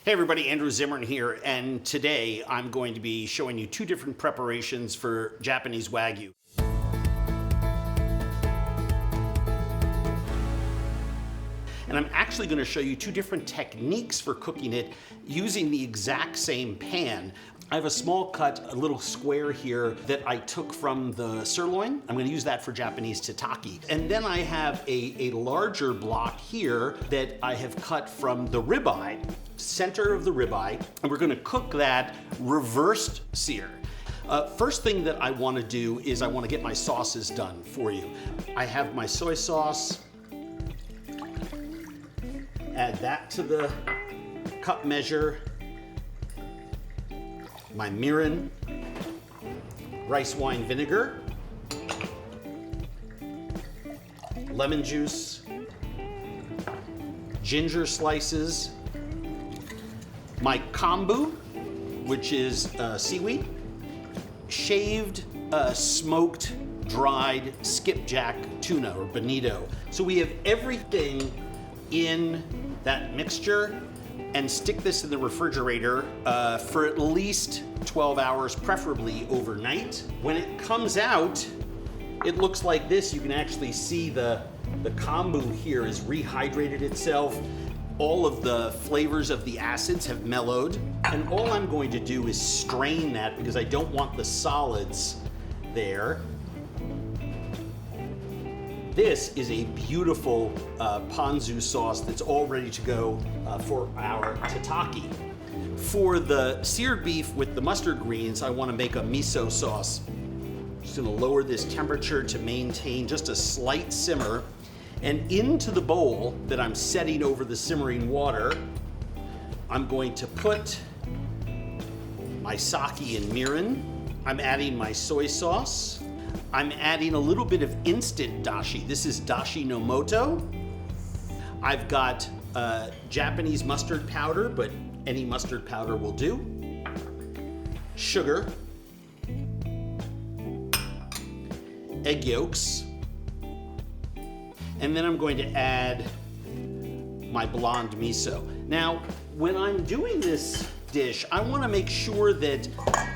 Hey everybody, Andrew Zimmern here, and today I'm going to be showing you two different preparations for Japanese Wagyu. And I'm actually going to show you two different techniques for cooking it using the exact same pan. I have a small cut, a little square here that I took from the sirloin. I'm going to use that for Japanese Tataki. And then I have a larger block here that I have cut from the ribeye, center of the ribeye, and we're going to cook that reversed sear. First thing that I want to do is I want to get my sauces done for you. I have my soy sauce. Add that to the cup measure. My mirin, rice wine vinegar, lemon juice, ginger slices, my kombu, which is seaweed, shaved, smoked, dried skipjack tuna or bonito. So we have everything in that mixture, and stick this in the refrigerator for at least 12 hours, preferably overnight. When it comes out, it looks like this. You can actually see the kombu here has rehydrated itself. All of the flavors of the acids have mellowed. And all I'm going to do is strain that because I don't want the solids there. This is a beautiful ponzu sauce that's all ready to go for our tataki. For the seared beef with the mustard greens, I want to make a miso sauce. Just going to lower this temperature to maintain just a slight simmer. And into the bowl that I'm setting over the simmering water, I'm going to put my sake and mirin. I'm adding my soy sauce. I'm adding a little bit of instant dashi. This is dashi no moto. I've got Japanese mustard powder, but any mustard powder will do. Sugar. Egg yolks. And then I'm going to add my blonde miso. Now, when I'm doing this dish, I want to make sure that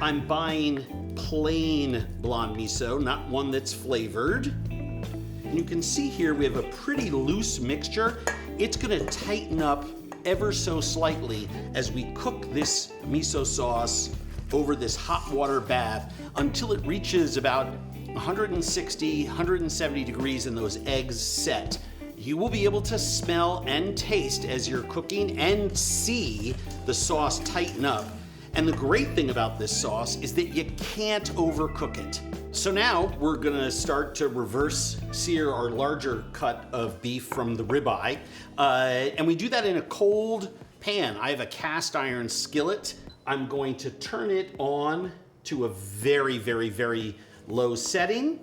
I'm buying plain blonde miso, not one that's flavored. And you can see here we have a pretty loose mixture. It's going to tighten up ever so slightly as we cook this miso sauce over this hot water bath until it reaches about 160, 170 degrees and those eggs set. You will be able to smell and taste as you're cooking and see the sauce tighten up. And the great thing about this sauce is that you can't overcook it. So now we're gonna start to reverse sear our larger cut of beef from the ribeye. And we do that in a cold pan. I have a cast iron skillet. I'm going to turn it on to a very, very, very low setting.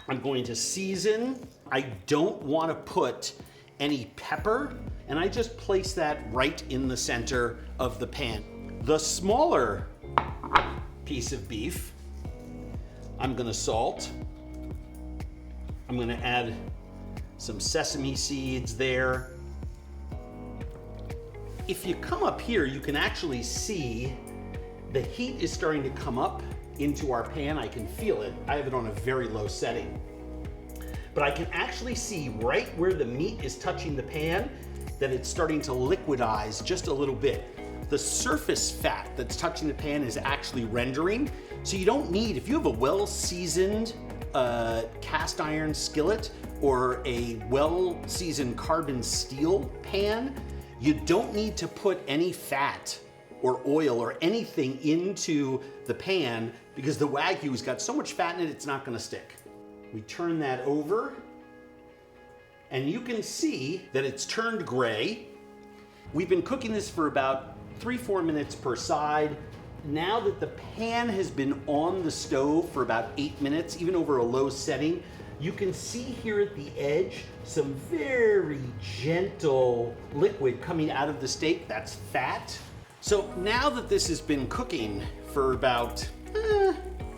I'm going to season. I don't wanna put any pepper, and I just place that right in the center of the pan. The smaller piece of beef, I'm gonna salt. I'm gonna add some sesame seeds there. If you come up here, you can actually see the heat is starting to come up into our pan. I can feel it. I have it on a very low setting. But I can actually see right where the meat is touching the pan that it's starting to liquidize just a little bit. The surface fat that's touching the pan is actually rendering. So you don't need, if you have a well-seasoned cast iron skillet or a well-seasoned carbon steel pan, you don't need to put any fat or oil or anything into the pan because the Wagyu's got so much fat in it, it's not gonna stick. We turn that over and you can see that it's turned gray. We've been cooking this for about 3-4 minutes per side. Now that the pan has been on the stove for about 8 minutes, even over a low setting, you can see here at the edge some very gentle liquid coming out of the steak. That's fat. So now that this has been cooking for about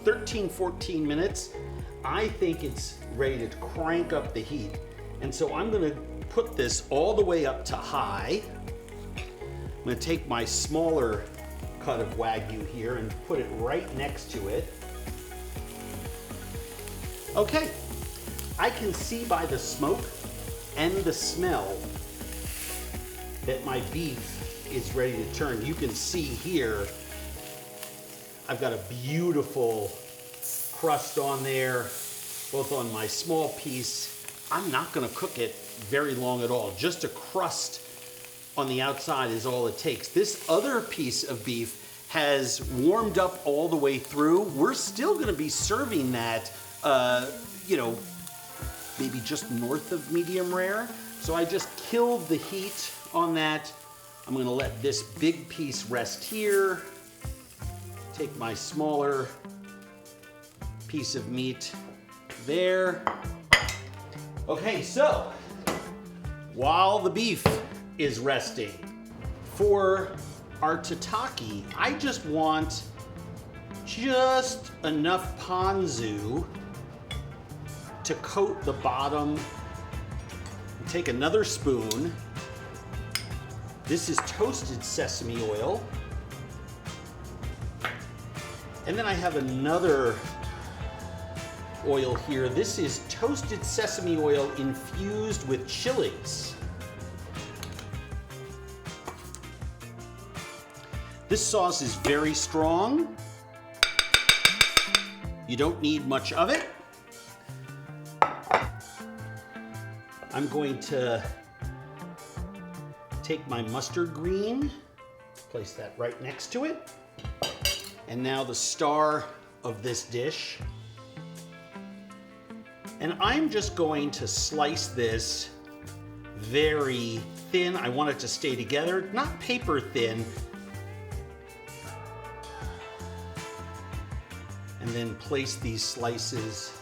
13-14 minutes, I think it's ready to crank up the heat. And so I'm gonna put this all the way up to high. I'm gonna take my smaller cut of Wagyu here and put it right next to it. Okay, I can see by the smoke and the smell that my beef is ready to turn. You can see here, I've got a beautiful crust on there, both on my small piece. I'm not gonna cook it very long at all. Just a crust on the outside is all it takes. This other piece of beef has warmed up all the way through. We're still gonna be serving that, you know, maybe just north of medium rare. So I just killed the heat on that. I'm gonna let this big piece rest here. Take my smaller piece of meat there. Okay, so while the beef is resting, for our tataki, I just want just enough ponzu to coat the bottom. Take another spoon. This is toasted sesame oil. And then I have another oil here. This is toasted sesame oil infused with chilies. This sauce is very strong. You don't need much of it. I'm going to take my mustard green, place that right next to it. And now the star of this dish. And I'm just going to slice this very thin. I want it to stay together, not paper thin. And then place these slices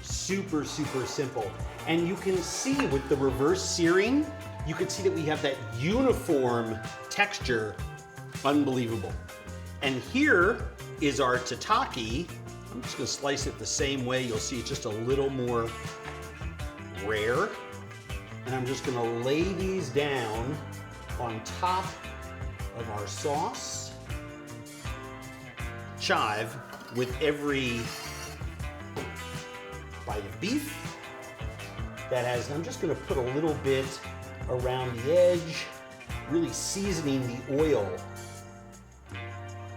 super, super simple. And you can see with the reverse searing, you can see that we have that uniform texture. Unbelievable. And here is our tataki. I'm just gonna slice it the same way. You'll see it's just a little more rare. And I'm just gonna lay these down on top of our sauce. Chive with every bite of beef that has, I'm just gonna put a little bit around the edge, really seasoning the oil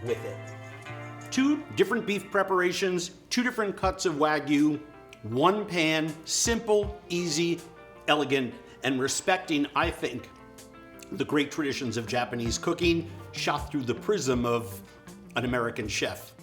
with it. 2 different beef preparations, 2 different cuts of Wagyu, 1 pan, simple, easy, elegant, and respecting, I think, the great traditions of Japanese cooking, shot through the prism of an American chef.